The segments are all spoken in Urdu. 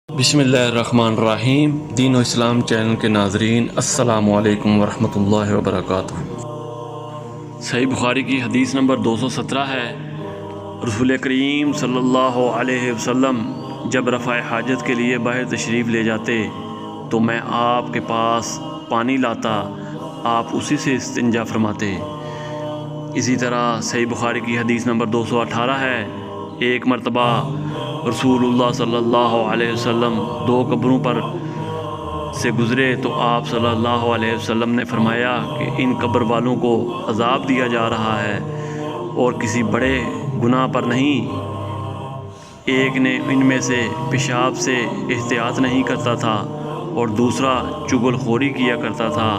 بسم اللہ الرحمن الرحیم۔ دین و اسلام چینل کے ناظرین، السلام علیکم ورحمۃ اللہ وبرکاتہ۔ صحیح بخاری کی حدیث نمبر 217 ہے، رسول کریم صلی اللہ علیہ وسلم جب رفع حاجت کے لیے باہر تشریف لے جاتے تو میں آپ کے پاس پانی لاتا، آپ اسی سے استنجا فرماتے۔ اسی طرح صحیح بخاری کی حدیث نمبر 218 ہے، ایک مرتبہ رسول اللہ صلی اللہ علیہ وسلم دو قبروں پر سے گزرے تو آپ صلی اللہ علیہ وسلم نے فرمایا کہ ان قبر والوں کو عذاب دیا جا رہا ہے اور کسی بڑے گناہ پر نہیں۔ ایک نے ان میں سے پیشاب سے احتیاط نہیں کرتا تھا اور دوسرا چغل خوری کیا کرتا تھا۔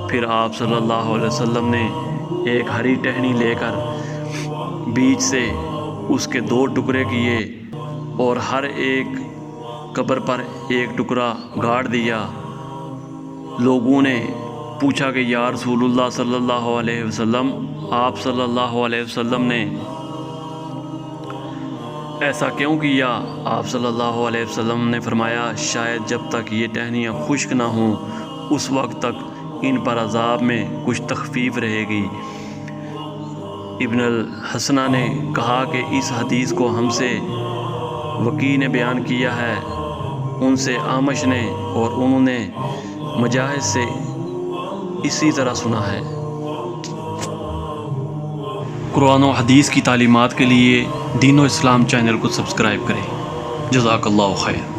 پھر آپ صلی اللہ علیہ وسلم نے ایک ہری ٹہنی لے کر بیچ سے اس کے دو ٹکڑے کیے اور ہر ایک قبر پر ایک ٹکڑا گاڑ دیا۔ لوگوں نے پوچھا کہ یا رسول اللہ صلی اللہ علیہ وسلم، آپ صلی اللہ علیہ وسلم نے ایسا کیوں کیا؟ آپ صلی اللہ علیہ وسلم نے فرمایا، شاید جب تک یہ ٹہنیاں خشک نہ ہوں اس وقت تک ان پر عذاب میں کچھ تخفیف رہے گی۔ ابن الحسنہ نے کہا کہ اس حدیث کو ہم سے وکیع نے بیان کیا ہے، ان سے اعمش نے، اور انہوں نے مجاہد سے اسی طرح سنا ہے۔ قرآن و حدیث کی تعلیمات کے لیے دین و اسلام چینل کو سبسکرائب کریں۔ جزاک اللہ خیر۔